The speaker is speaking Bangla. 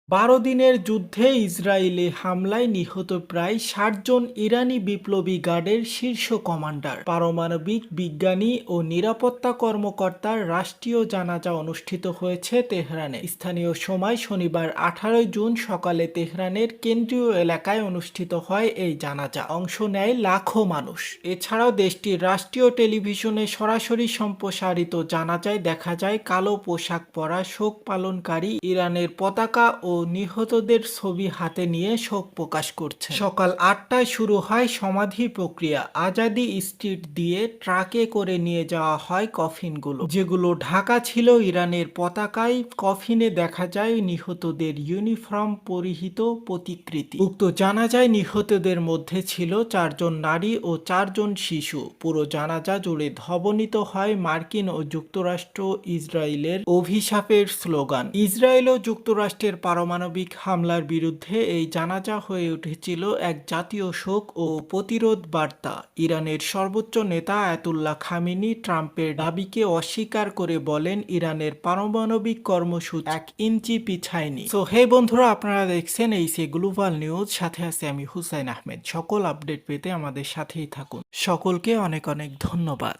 12 দিনের যুদ্ধে ইসরায়েলি হামলায় নিহত প্রায় ৬০ জন ইরানি বিপ্লবী গার্ডের শীর্ষ কমান্ডার, পারমাণবিক বিজ্ঞানী ও নিরাপত্তা কর্মকর্তার রাষ্ট্রীয় জানাজা অনুষ্ঠিত হয়েছে তেহরানে। স্থানীয় সময় শনিবার 18 জুন সকালে তেহরানের কেন্দ্রীয় এলাকায় অনুষ্ঠিত হয় এই জানাজা। অংশ নেয় লাখো মানুষ। এছাড়াও দেশটির রাষ্ট্রীয় টেলিভিশনে সরাসরি সম্প্রসারিত জানাজায় দেখা যায় কালো পোশাক পরা শোক পালনকারী ইরানের পতাকা ও নিহতদের ছবি হাতে নিয়ে শোক প্রকাশ করছে। সকাল 8টায় শুরু হয় সমাধি প্রক্রিয়া। আজাদি স্ট্রিট দিয়ে ট্রাকে করে নিয়ে যাওয়া হয় কফিনগুলো, যেগুলো ঢাকা ছিল ইরানের পতাকায়। কফিনে দেখা যায় নিহতদের ইউনিফর্ম পরিহিত প্রতিকৃতি। উক্ত জানাজায় নিহতদের মধ্যে ছিল 4 জন নারী ও 4 জন শিশু। পুরো জানাজা জুড়ে ধ্বনিত হয় মার্কিন ও যুক্তরাষ্ট্র ইসরায়েলের অভিশাপের স্লোগান। ইসরায়েল ও যুক্তরাষ্ট্রের পারমাণবিক হামলার বিরুদ্ধে এই জানাজা হয়ে উঠেছিল এক জাতীয় শোক ও প্রতিরোধ বার্তা। ইরানের সর্বোচ্চ নেতা আয়াতুল্লাহ খামেনি ট্রাম্পের দাবিকে অস্বীকার করে বলেন, ইরানের পারমাণবিক কর্মসূচি 1 ইঞ্চি পিছায়নি। সো হে বন্ধুরা, আপনারা দেখছেন এই সে গ্লোবাল নিউজ, সাথে আছে আমি হুসাইন আহমেদ। সকল আপডেট পেতে আমাদের সাথেই থাকুন। সকলকে অনেক অনেক ধন্যবাদ।